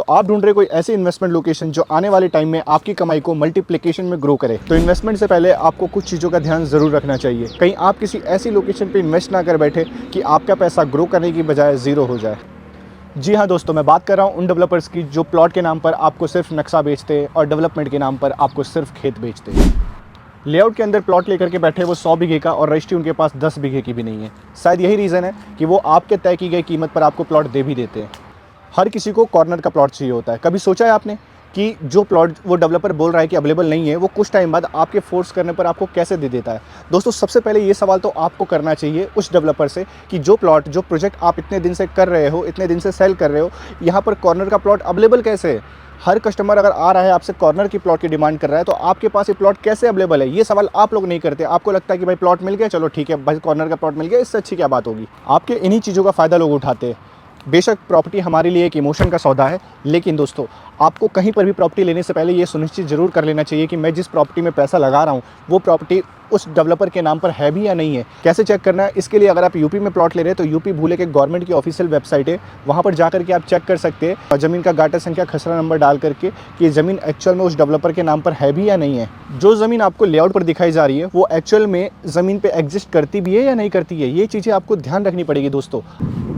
तो आप ढूंढ रहे कोई ऐसी इन्वेस्टमेंट लोकेशन जो आने वाले टाइम में आपकी कमाई को मल्टीप्लिकेशन में ग्रो करे, तो इन्वेस्टमेंट से पहले आपको कुछ चीज़ों का ध्यान ज़रूर रखना चाहिए। कहीं आप किसी ऐसी लोकेशन पे इन्वेस्ट ना कर बैठे कि आपका पैसा ग्रो करने की बजाय ज़ीरो हो जाए। जी हाँ दोस्तों, मैं बात कर रहा हूँ उन डेवलपर्स की जो प्लॉट के नाम पर आपको सिर्फ नक्शा बेचते और डेवलपमेंट के नाम पर आपको सिर्फ खेत बेचते। लेआउट के अंदर प्लॉट लेकर के बैठे वो 100 बीघे का और रजिस्ट्री उनके पास 10 बीघे की भी नहीं है। शायद यही रीज़न है कि वो आपके तय की गई कीमत पर आपको प्लॉट दे भी देते हैं। हर किसी को कॉर्नर का प्लॉट चाहिए होता है। कभी सोचा है आपने कि जो प्लॉट वो डेवलपर बोल रहा है कि अवेलेबल नहीं है, वो कुछ टाइम बाद आपके फोर्स करने पर आपको कैसे दे देता है? दोस्तों, सबसे पहले ये सवाल तो आपको करना चाहिए उस डेवलपर से कि जो प्लॉट, जो प्रोजेक्ट आप इतने दिन से कर रहे हो, इतने दिन से सेल कर रहे हो, यहाँ पर कॉर्नर का प्लॉट अवेलेबल कैसे है? हर कस्टमर अगर आ रहा है आपसे कॉर्नर की प्लॉट की डिमांड कर रहा है, तो आपके पास ये प्लॉट कैसे अवेलेबल है? ये सवाल आप लोग नहीं करते। आपको लगता है कि भाई प्लॉट मिल गया, चलो ठीक है भाई, कॉर्नर का प्लॉट मिल गया, इससे अच्छी क्या बात होगी? आपके इन्हीं चीज़ों का फ़ायदा लोग उठाते हैं। बेशक प्रॉपर्टी हमारे लिए एक इमोशन का सौदा है, लेकिन दोस्तों, आपको कहीं पर भी प्रॉपर्टी लेने से पहले ये सुनिश्चित ज़रूर कर लेना चाहिए कि मैं जिस प्रॉपर्टी में पैसा लगा रहा हूँ, वो प्रॉपर्टी उस डेवलपर के नाम पर है भी या नहीं है। कैसे चेक करना है? इसके लिए अगर आप यूपी में प्लॉट ले रहे हैं तो यूपी भूले के गवर्नमेंट की ऑफिशियल वेबसाइट है, वहाँ पर जाकर के आप चेक कर सकते हैं ज़मीन का गाटा संख्या, खसरा नंबर डाल करके कि ज़मीन एक्चुअल में उस डेवलपर के नाम पर है भी या नहीं है। जो ज़मीन आपको लेआउट पर दिखाई जा रही है वो एक्चुअल में ज़मीन पर एग्जिस्ट करती भी है या नहीं करती है, ये चीज़ें आपको ध्यान रखनी पड़ेगी दोस्तों।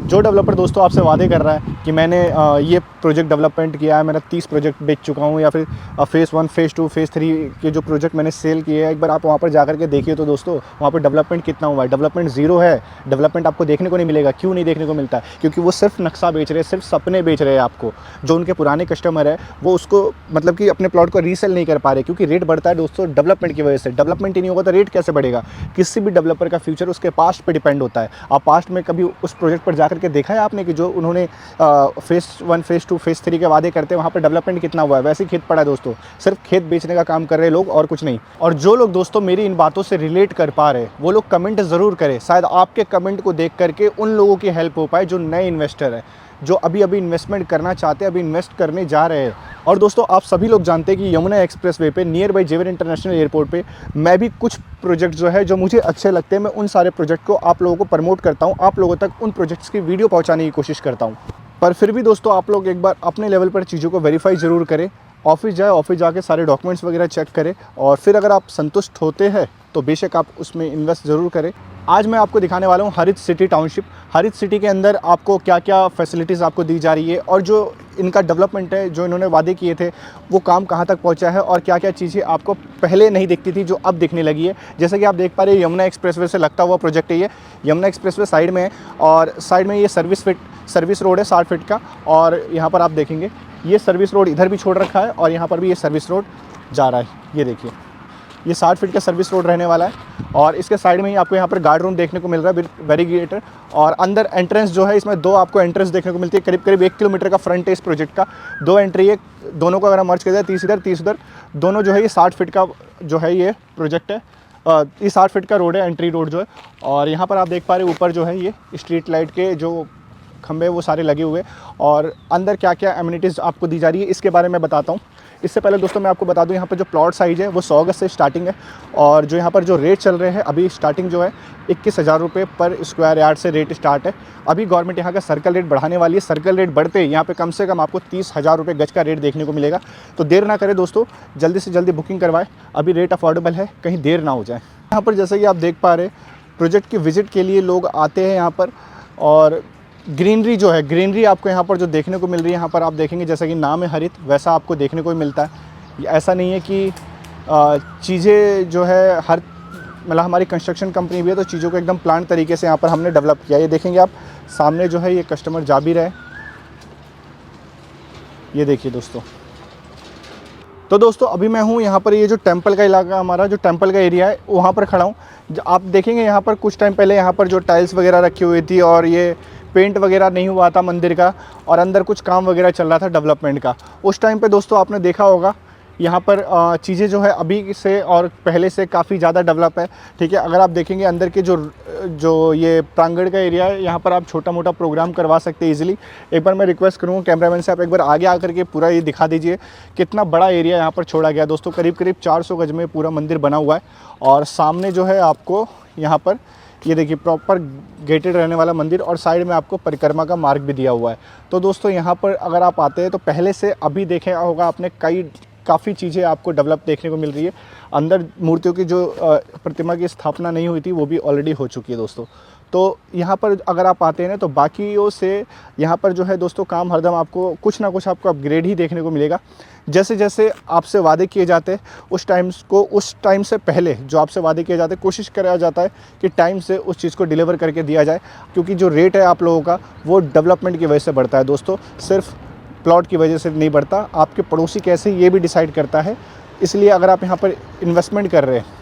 जो डेवलपर दोस्तों आपसे वादे कर रहा है कि मैंने ये प्रोजेक्ट डेवलपमेंट किया है, मैंने 30 प्रोजेक्ट बेच चुका हूँ, या फिर फेज़ 1, फेज़ 2, फेज़ 3 के जो प्रोजेक्ट मैंने सेल किए हैं, एक बार आप वहाँ पर जाकर के देखिए तो दोस्तों, वहाँ पर डेवलपमेंट कितना हुआ है? डेवलपमेंट ज़ीरो है। डेवलपमेंट आपको देखने को नहीं मिलेगा। क्यों नहीं देखने को मिलता है? क्योंकि वो सिर्फ नक्शा बेच रहे हैं, सिर्फ सपने बेच रहे हैं आपको। जो उनके पुराने कस्टमर है वो उसको मतलब कि अपने प्लॉट को रीसेल नहीं कर पा रहे, क्योंकि रेट बढ़ता है दोस्तों डेवलपमेंट की वजह से। डेवलपमेंट ही नहीं होगा तो रेट कैसे बढ़ेगा? किसी भी डेवलपर का फ्यूचर उसके पास्ट पे डिपेंड होता है। आप पास्ट में कभी उस प्रोजेक्ट पर जाकर के देखा है आपने कि जो उन्होंने फेज़ 1, फेज़ 2, फेज़ 3 के वादे करते हैं वहाँ पर डेवलपमेंट कितना हुआ है? वैसे ही खेत पड़ा है दोस्तों। सिर्फ खेत बेचने का काम कर रहे लोग और कुछ नहीं। और जो लोग दोस्तों मेरी इन बातों से रिलेट कर पा रहे, वो लोग कमेंट ज़रूर करें। शायद आपके कमेंट को देख करके उन लोगों की हेल्प हो पाए जो नए इन्वेस्टर हैं, जो अभी अभी इन्वेस्टमेंट करना चाहते हैं, अभी इन्वेस्ट करने जा रहे हैं। और दोस्तों, आप सभी लोग जानते हैं कि यमुना एक्सप्रेसवे पे नियर बाई जेवर इंटरनेशनल एयरपोर्ट पे मैं भी कुछ प्रोजेक्ट जो है जो मुझे अच्छे लगते हैं, मैं उन सारे प्रोजेक्ट को आप लोगों को प्रमोट करता हूँ, आप लोगों तक उन प्रोजेक्ट्स की वीडियो पहुँचाने की कोशिश करता हूँ। पर फिर भी दोस्तों, आप लोग एक बार अपने लेवल पर चीज़ों को वेरीफाई ज़रूर करें। ऑफिस जाए, ऑफिस जाके सारे डॉक्यूमेंट्स वगैरह चेक करें, और फिर अगर आप संतुष्ट होते हैं तो बेशक आप उसमें इन्वेस्ट ज़रूर करें। आज मैं आपको दिखाने वाला हूँ हरित सिटी टाउनशिप। हरित सिटी के अंदर आपको क्या क्या फैसिलिटीज़ आपको दी जा रही है, और जो इनका डेवलपमेंट है, जो इन्होंने वादे किए थे, वो काम कहाँ तक पहुँचा है, और क्या क्या चीज़ें आपको पहले नहीं दिखती थी जो अब दिखने लगी है। जैसे कि आप देख पा रहे हैं, यमुना एक्सप्रेसवे से लगता हुआ प्रोजेक्ट है ये। यमुना एक्सप्रेसवे साइड में है, और साइड में ये सर्विस रोड है 60 फीट का, और यहाँ पर आप देखेंगे ये सर्विस रोड इधर भी छोड़ रखा है, और यहाँ पर भी ये सर्विस रोड जा रहा है। ये देखिए, ये 60 फीट का सर्विस रोड रहने वाला है, और इसके साइड में ही आपको यहाँ पर गार्ड रूम देखने को मिल रहा है, वेरीगेटर। और अंदर एंट्रेंस जो है, इसमें 2 आपको एंट्रेंस देखने को मिलती है। करीब करीब 1 किलोमीटर का फ्रंट है इस प्रोजेक्ट का। 2 एंट्री है, दोनों को अगर हम मर्ज कर दें, 30 इधर 30 उधर, दोनों जो है ये 60 फीट का जो है ये प्रोजेक्ट है। ये 60 फीट का रोड है, एंट्री रोड जो है। और यहाँ पर आप देख पा रहे हैं ऊपर जो है ये स्ट्रीट लाइट के जो खंबे वो सारे लगे हुए, और अंदर क्या क्या एमिनिटीज़ आपको दी जा रही है इसके बारे में बताता हूँ। इससे पहले दोस्तों मैं आपको बता दूं, यहाँ पर जो प्लॉट साइज़ है वो 100 गज से स्टार्टिंग है, और जो यहाँ पर जो रेट चल रहे हैं अभी स्टार्टिंग जो है 21,000 रुपये पर स्क्वायर यार्ड से रेट स्टार्ट है। अभी गवर्नमेंट यहाँ का सर्कल रेट बढ़ाने वाली है। सर्कल रेट बढ़ते यहाँ पे कम से कम आपको 30,000 रुपये गज का रेट देखने को मिलेगा। तो देर ना करें दोस्तों, जल्दी से जल्दी बुकिंग करवाएं, अभी रेट अफोर्डेबल है, कहीं देर ना हो जाए। यहाँ पर जैसे कि आप देख पा रहे, प्रोजेक्ट की विज़िट के लिए लोग आते हैं यहाँ पर, और ग्रीनरी जो है, ग्रीनरी आपको यहाँ पर जो देखने को मिल रही है, यहाँ पर आप देखेंगे जैसा कि नाम है हरित, वैसा आपको देखने को ही मिलता है। ऐसा नहीं है कि चीज़ें जो है हर मतलब हमारी कंस्ट्रक्शन कंपनी भी है तो चीज़ों को एकदम प्लान तरीके से यहाँ पर हमने डेवलप किया। ये देखेंगे आप सामने जो है ये कस्टमर जा भी रहे, ये देखिए दोस्तों। तो दोस्तों अभी मैं हूँ यहाँ पर, ये जो टेंपल का इलाका, हमारा जो टेंपल का एरिया है वहाँ पर खड़ा हूँ। आप देखेंगे यहाँ पर कुछ टाइम पहले यहाँ पर जो टाइल्स वगैरह रखी हुई थी, और ये पेंट वगैरह नहीं हुआ था मंदिर का, और अंदर कुछ काम वगैरह चल रहा था डेवलपमेंट का। उस टाइम पे दोस्तों आपने देखा होगा यहाँ पर चीज़ें जो है अभी से और पहले से काफ़ी ज़्यादा डेवलप है। ठीक है, अगर आप देखेंगे अंदर के जो ये प्रांगण का एरिया है, यहाँ पर आप छोटा मोटा प्रोग्राम करवा सकते हैं इजीली। एक बार मैं रिक्वेस्ट करूँगा कैमरामैन से, आप एक बार आगे आकर के पूरा ये दिखा दीजिए कितना बड़ा एरिया यहाँ पर छोड़ा गया दोस्तों। करीब करीब 400 गज में पूरा मंदिर बना हुआ है, और सामने जो है आपको यहाँ पर ये देखिए प्रॉपर गेटेड रहने वाला मंदिर और साइड में आपको परिक्रमा का मार्ग भी दिया हुआ है। तो दोस्तों यहाँ पर अगर आप आते हैं तो पहले से अभी देखा होगा आपने काफ़ी चीज़ें आपको डेवलप देखने को मिल रही है। अंदर मूर्तियों की जो प्रतिमा की स्थापना नहीं हुई थी वो भी ऑलरेडी हो चुकी है दोस्तों। तो यहाँ पर अगर आप आते हैं ना तो बाकियों से यहाँ पर जो है दोस्तों काम हरदम आपको कुछ ना कुछ आपको अपग्रेड ही देखने को मिलेगा। जैसे जैसे आपसे वादे किए जाते हैं उस टाइम से पहले जो आपसे वादे किए जाते हैं कोशिश करा जाता है कि टाइम से उस चीज़ को डिलीवर करके दिया जाए, क्योंकि जो रेट है आप लोगों का वो डेवलपमेंट की वजह से बढ़ता है दोस्तों, सिर्फ प्लॉट की वजह से नहीं बढ़ता। आपके पड़ोसी कैसे ये भी डिसाइड करता है। इसलिए अगर आप यहाँ पर इन्वेस्टमेंट कर रहे हैं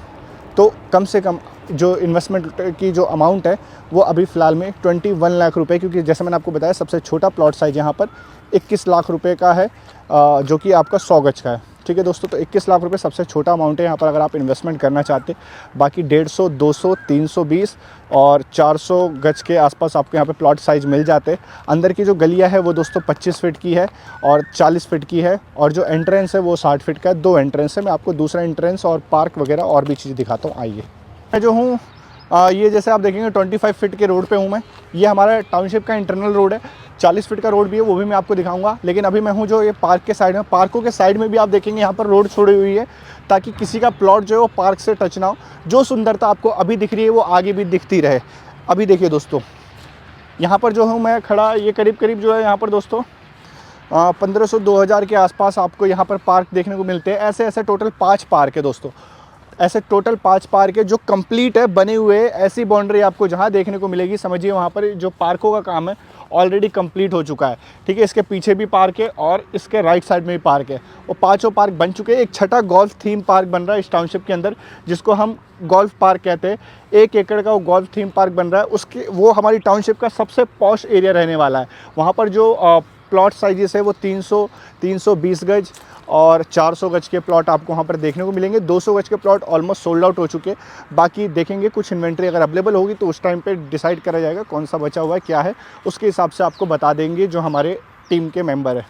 तो कम से कम जो इन्वेस्टमेंट की जो अमाउंट है वो अभी फ़िलहाल में 21 लाख रुपए, क्योंकि जैसे मैंने आपको बताया सबसे छोटा प्लॉट साइज़ यहाँ पर 21 लाख रुपए का है, जो कि आपका 100 गज का है। ठीक है दोस्तों, तो 21 लाख रुपए सबसे छोटा अमाउंट है यहाँ पर अगर आप इन्वेस्टमेंट करना चाहते। बाकी 150, 200, 320 और 400 गज के आसपास आपको यहाँ पे प्लॉट साइज़ मिल जाते हैं। अंदर की जो गलियाँ है वो दोस्तों 25 फीट की है और 40 फीट की है, और जो एंट्रेंस है वो 60 फीट का है। 2 एंट्रेंस है। मैं आपको दूसरा एंट्रेंस और पार्क वगैरह और भी चीज़ें दिखाता हूँ। आइए, मैं जो हूँ ये जैसे आप देखेंगे 25 फीट के रोड पे हूँ मैं। ये हमारा टाउनशिप का इंटरनल रोड है। 40 फीट का रोड भी है, वो भी मैं आपको दिखाऊंगा। लेकिन अभी मैं हूँ जो ये पार्क के साइड में, पार्कों के साइड में भी आप देखेंगे यहाँ पर रोड छोड़ी हुई है ताकि किसी का प्लॉट जो है वो पार्क से टच ना हो। जो सुंदरता आपको अभी दिख रही है वो आगे भी दिखती रहे। अभी देखिए दोस्तों, यहाँ पर जो हूँ मैं खड़ा, ये करीब करीब जो है यहाँ पर दोस्तों 1500-2000 के आसपास आपको यहाँ पर पार्क देखने को मिलते हैं। ऐसे ऐसे टोटल 5 पार्क है दोस्तों, ऐसे टोटल 5 पार्क है जो कंप्लीट है, बने हुए। ऐसी बाउंड्री आपको जहाँ देखने को मिलेगी समझिए वहाँ पर जो पार्कों का काम है ऑलरेडी कंप्लीट हो चुका है। ठीक है, इसके पीछे भी पार्क है और इसके राइट साइड में भी पार्क है। वो 5 पार्क बन चुके हैं। एक छठा गोल्फ थीम पार्क बन रहा है इस टाउनशिप के अंदर, जिसको हम गोल्फ पार्क कहते हैं। 1 एकड़ का वो गोल्फ थीम पार्क बन रहा है। उसके वो हमारी टाउनशिप का सबसे पॉश एरिया रहने वाला है। वहाँ पर जो प्लॉट साइजेस है वो 320 गज और 400 गज के प्लॉट आपको वहाँ पर देखने को मिलेंगे। 200 गज के प्लॉट ऑलमोस्ट सोल्ड आउट हो चुके हैं। बाकी देखेंगे कुछ इन्वेंट्री अगर अवेलेबल होगी तो उस टाइम पे डिसाइड करा जाएगा कौन सा बचा हुआ है क्या है, उसके हिसाब से आपको बता देंगे जो हमारे टीम के मेंबर है।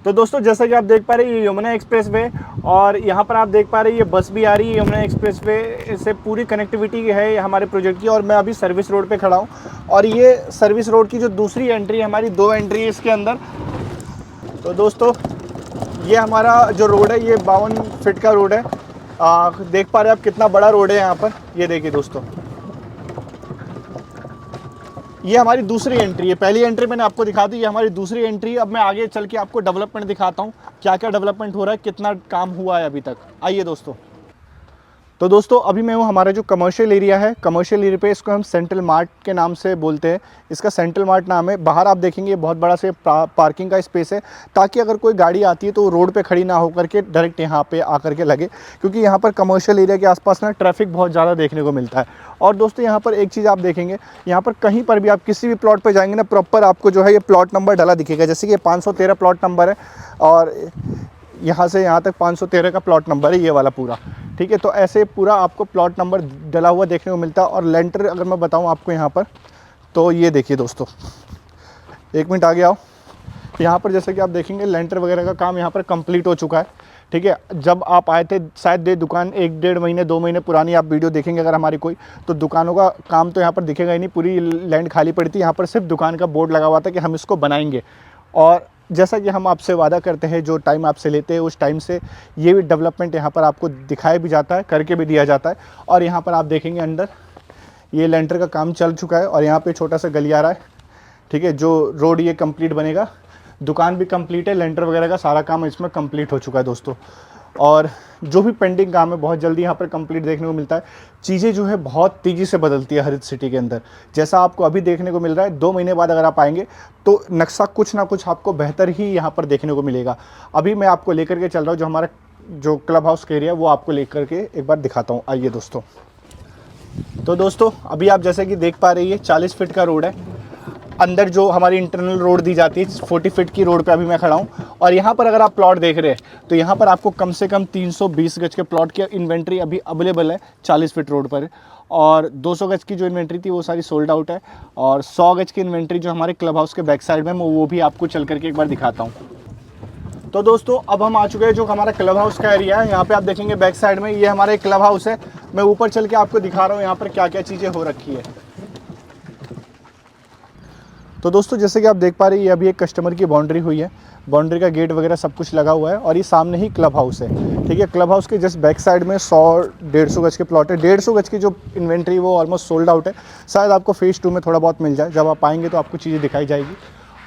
तो दोस्तों जैसा कि आप देख पा रहे हैं ये यमुना एक्सप्रेस वे, और यहाँ पर आप देख पा रहे हैं ये बस भी आ रही है। यमुना एक्सप्रेस वे से पूरी कनेक्टिविटी है हमारे प्रोजेक्ट की। और मैं अभी सर्विस रोड पे खड़ा हूँ, और ये सर्विस रोड की जो दूसरी एंट्री है, हमारी 2 एंट्री है इसके अंदर। तो दोस्तों ये हमारा जो रोड है ये 52 फीट का रोड है। देख पा रहे हैं आप कितना बड़ा रोड है यहाँ पर। ये देखिए दोस्तों, ये हमारी दूसरी एंट्री है। पहली एंट्री मैंने आपको दिखा दी, ये हमारी दूसरी एंट्री है। अब मैं आगे चल के आपको डेवलपमेंट दिखाता हूँ, क्या क्या डेवलपमेंट हो रहा है, कितना काम हुआ है अभी तक। आइए दोस्तों। तो दोस्तों अभी मैं हूँ, हमारा जो कमर्शियल एरिया है, कमर्शियल एरिया पे इसको हम सेंट्रल मार्ट के नाम से बोलते हैं। इसका सेंट्रल मार्ट नाम है। बाहर आप देखेंगे बहुत बड़ा से पार्किंग का स्पेस है, ताकि अगर कोई गाड़ी आती है तो रोड पे खड़ी ना होकर के डायरेक्ट यहाँ पे आकर के लगे, क्योंकि यहाँ पर कमर्शियल एरिया के आसपास ना ट्रैफिक बहुत ज़्यादा देखने को मिलता है। और दोस्तों यहाँ पर एक चीज़ आप देखेंगे, यहाँ पर कहीं पर भी आप किसी भी प्लॉट पर जाएंगे ना, प्रॉपर आपको जो है ये प्लॉट नंबर डला दिखेगा। जैसे कि 513 प्लॉट नंबर है और यहाँ से यहाँ तक 513 का प्लॉट नंबर है ये वाला पूरा। ठीक है, तो ऐसे पूरा आपको प्लॉट नंबर डला हुआ देखने को मिलता है। और लेंटर अगर मैं बताऊँ आपको यहाँ पर, तो ये देखिए दोस्तों, 1 मिनट आगे आओ। यहाँ पर जैसे कि आप देखेंगे लेंटर वगैरह का काम यहाँ पर कंप्लीट हो चुका है। ठीक है, जब आप आए थे शायद ये दुकान 1-1.5 महीने 2 महीने पुरानी आप वीडियो देखेंगे अगर हमारी कोई, तो दुकानों का काम तो यहाँ पर दिखेगा ही नहीं। पूरी लैंड खाली पड़ी थी, यहाँ पर सिर्फ दुकान का बोर्ड लगा हुआ था कि हम इसको बनाएंगे। और जैसा कि हम आपसे वादा करते हैं, जो टाइम आपसे लेते हैं उस टाइम से ये भी डेवलपमेंट यहाँ पर आपको दिखाया भी जाता है, करके भी दिया जाता है। और यहाँ पर आप देखेंगे अंदर ये लेंटर का काम चल चुका है और यहाँ पे छोटा सा गली आ रहा है। ठीक है, जो रोड ये कंप्लीट बनेगा, दुकान भी कंप्लीट है, लेंटर वगैरह का सारा काम इसमें कंप्लीट हो चुका है दोस्तों। और जो भी पेंडिंग काम है बहुत जल्दी यहाँ पर कंप्लीट देखने को मिलता है। चीज़ें जो है बहुत तेज़ी से बदलती है हरित सिटी के अंदर, जैसा आपको अभी देखने को मिल रहा है। 2 महीने बाद अगर आप आएंगे तो नक्शा कुछ ना कुछ आपको बेहतर ही यहाँ पर देखने को मिलेगा। अभी मैं आपको लेकर के चल रहा हूँ, जो हमारा जो क्लब हाउस का एरिया वो आपको लेकर के एक बार दिखाता हूँ। आइए दोस्तों। तो दोस्तों अभी आप जैसे कि देख पा रही है 40 फीट का रोड है। अंदर जो हमारी इंटरनल रोड दी जाती है 40 फीट की रोड पे अभी मैं खड़ा हूँ। और यहाँ पर अगर आप प्लॉट देख रहे हैं तो यहाँ पर आपको कम से कम 320 गज के प्लॉट की इन्वेंट्री अभी अवेलेबल है 40 फीट रोड पर। और 200 गज की जो इन्वेंट्री थी वो सारी सोल्ड आउट है। और 100 गज की इन्वेंट्री जो हमारे क्लब हाउस के बैक साइड में वो भी आपको चल करके एक बार दिखाता हूँ। तो दोस्तों अब हम आ चुके हैं जो हमारा क्लब हाउस का एरिया है। यहाँ पे आप देखेंगे बैक साइड में ये हमारा एक क्लब हाउस है। मैं ऊपर चल के आपको दिखा रहा हूँ यहाँ पर क्या क्या चीज़ें हो रखी है। तो दोस्तों जैसे कि आप देख पा रहे हैं ये अभी एक कस्टमर की बाउंड्री हुई है। बाउंड्री का गेट वगैरह सब कुछ लगा हुआ है और ये सामने ही क्लब हाउस है। ठीक है, क्लब हाउस के जस्ट बैक साइड में 100-150 गज के प्लॉट है। 150 गज की जो इन्वेंट्री वो ऑलमोस्ट सोल्ड आउट है। शायद आपको फेज़ 2 में थोड़ा बहुत मिल जाए, जब आप आएंगे तो आपको चीज़ें दिखाई जाएगी।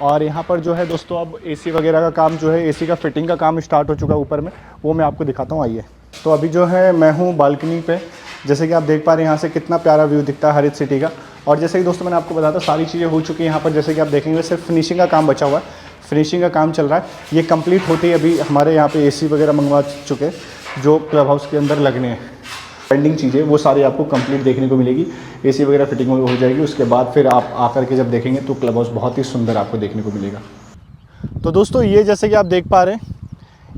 और यहाँ पर जो है दोस्तों अब एसी वगैरह का काम जो है, एसी का फिटिंग का काम स्टार्ट हो चुका है ऊपर में, वो मैं आपको दिखाता हूँ, आइए। तो अभी जो है मैं हूँ बालकनी पे। जैसे कि आप देख पा रहे हैं यहाँ से कितना प्यारा व्यू दिखता है हरित सिटी का। और जैसे कि दोस्तों मैंने आपको बताया था सारी चीज़ें हो चुकी हैं यहाँ पर। जैसे कि आप देखेंगे सिर्फ फिनिशिंग का काम बचा हुआ है, फिनिशिंग का काम चल रहा है। ये कंप्लीट होते ही अभी हमारे यहाँ पे एसी वगैरह मंगवा चुके हैं जो क्लब हाउस के अंदर लगने हैं। पेंडिंग चीज़ें वो सारी आपको कंप्लीट देखने को मिलेगी। एसी वगैरह फिटिंग हो जाएगी, उसके बाद फिर आप आकर के जब देखेंगे तो क्लब हाउस बहुत ही सुंदर आपको देखने को मिलेगा। तो दोस्तों ये जैसे कि आप देख पा रहे हैं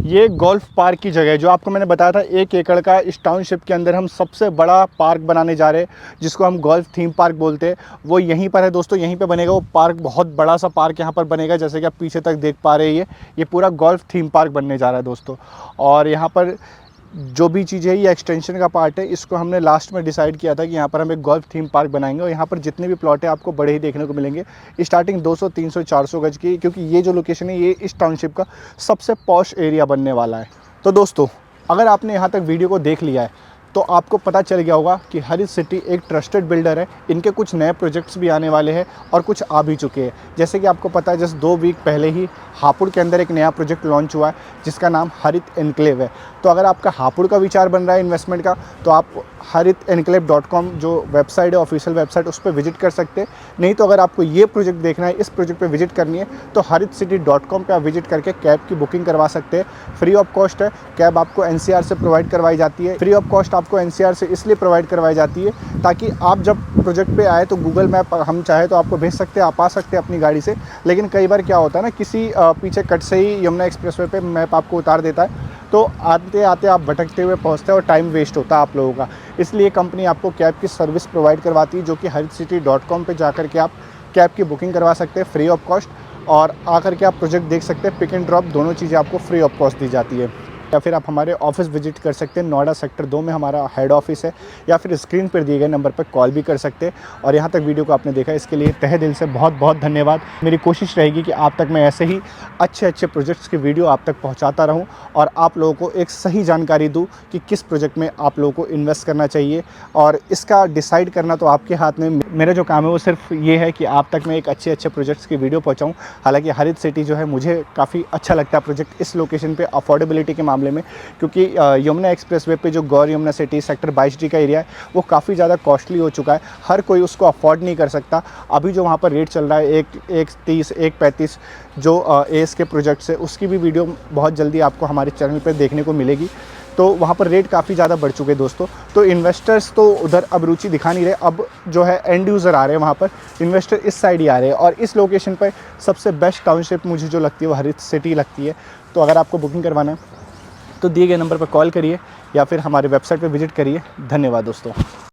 ये गोल्फ पार्क की जगह है। जो आपको मैंने बताया था 1 एकड़ का इस टाउनशिप के अंदर हम सबसे बड़ा पार्क बनाने जा रहे हैं, जिसको हम गोल्फ थीम पार्क बोलते हैं। वो यहीं पर है दोस्तों, यहीं पे बनेगा वो पार्क। बहुत बड़ा सा पार्क यहाँ पर बनेगा। जैसे कि आप पीछे तक देख पा रहे हैं ये पूरा गोल्फ थीम पार्क बनने जा रहा है दोस्तों। और यहाँ पर जो भी चीज़ें है ये एक्सटेंशन का पार्ट है। इसको हमने लास्ट में डिसाइड किया था कि यहाँ पर हम एक गोल्फ थीम पार्क बनाएंगे और यहाँ पर जितने भी प्लॉट है आपको बड़े ही देखने को मिलेंगे। स्टार्टिंग 200, 300, 400 गज की, क्योंकि ये जो लोकेशन है ये इस टाउनशिप का सबसे पॉश एरिया बनने वाला है। तो दोस्तों अगर आपने यहाँ तक वीडियो को देख लिया है तो आपको पता चल गया होगा कि हरित सिटी एक ट्रस्टेड बिल्डर है। इनके कुछ नए प्रोजेक्ट्स भी आने वाले हैं और कुछ आ भी चुके हैं। जैसे कि आपको पता है जस्ट 2 वीक पहले ही हापुड़ के अंदर एक नया प्रोजेक्ट लॉन्च हुआ है जिसका नाम हरित एनक्लेव है। तो अगर आपका हापुड़ का विचार बन रहा है इन्वेस्टमेंट का तो आप haritenclave.com जो वेबसाइट है, ऑफिशियल वेबसाइट, उस पर विजिट कर सकते हैं। नहीं तो अगर आपको ये प्रोजेक्ट देखना है, इस प्रोजेक्ट पे विजिट करनी है तो haritcity.com पे आप विजिट करके कैब की बुकिंग करवा सकते हैं। फ्री ऑफ कॉस्ट है। कैब आपको NCR से प्रोवाइड करवाई जाती है। फ्री ऑफ कॉस्ट आपको NCR से इसलिए प्रोवाइड करवाई जाती है ताकि आप जब प्रोजेक्ट पे आए तो गूगल मैप हम चाहे तो आपको भेज सकते हैं, आप आ सकते हैं अपनी गाड़ी से। लेकिन कई बार क्या होता है ना, किसी पीछे कट से ही यमुना एक्सप्रेसवे पे मैप आपको उतार देता है, तो आते आते आप भटकते हुए पहुंचते हैं और टाइम वेस्ट होता है आप लोगों का। इसलिए कंपनी आपको कैब की सर्विस प्रोवाइड करवाती है, जो कि haritcity.com पे जाकर के आप कैब की बुकिंग करवा सकते हैं फ्री ऑफ कॉस्ट। और आकर के आप प्रोजेक्ट देख सकते हैं। पिक एंड ड्रॉप दोनों चीज़ें आपको फ्री ऑफ कॉस्ट दी जाती है। या फिर आप हमारे ऑफिस विजिट कर सकते हैं। नोएडा सेक्टर 2 में हमारा हेड ऑफिस है। या फिर स्क्रीन पर दिए गए नंबर पर कॉल भी कर सकते हैं। और यहाँ तक वीडियो को आपने देखा इसके लिए तहे दिल से बहुत बहुत धन्यवाद। मेरी कोशिश रहेगी कि आप तक मैं ऐसे ही अच्छे प्रोजेक्ट्स की वीडियो आप तक पहुँचाता रहूँ और आप लोगों को एक सही जानकारी दूँ कि किस प्रोजेक्ट में आप लोगों को इन्वेस्ट करना चाहिए। और इसका डिसाइड करना तो आपके हाथ में। मेरा जो काम है वो सिर्फ ये है कि आप तक मैं एक अच्छे प्रोजेक्ट्स की वीडियो पहुँचाऊँ। हालाँकि हरित सिटी जो है मुझे काफ़ी अच्छा लगता है प्रोजेक्ट इस लोकेशन पर अफोर्डेबिलिटी के मामले में, क्योंकि यमुना एक्सप्रेसवे पे जो गौर यमुना सिटी सेक्टर 22D का एरिया है वो काफ़ी ज़्यादा कॉस्टली हो चुका है। हर कोई उसको अफोर्ड नहीं कर सकता। अभी जो वहाँ पर रेट चल रहा है 1.30, 1.35 जो एस के प्रोजेक्ट्स है, उसकी भी वीडियो बहुत जल्दी आपको हमारे चैनल पर देखने को मिलेगी। तो वहाँ पर रेट काफ़ी ज़्यादा बढ़ चुके हैं दोस्तों। तो इन्वेस्टर्स तो उधर अब रुचि दिखा नहीं रहे। अब जो है एंड यूज़र आ रहे हैं वहाँ पर, इन्वेस्टर इस साइड ही आ रहे हैं। और इस लोकेशन पर सबसे बेस्ट टाउनशिप मुझे जो लगती है वो हरित सिटी लगती है। तो अगर आपको बुकिंग करवाना है तो दिए गए नंबर पर कॉल करिए या फिर हमारे वेबसाइट पर विजिट करिए। धन्यवाद दोस्तों।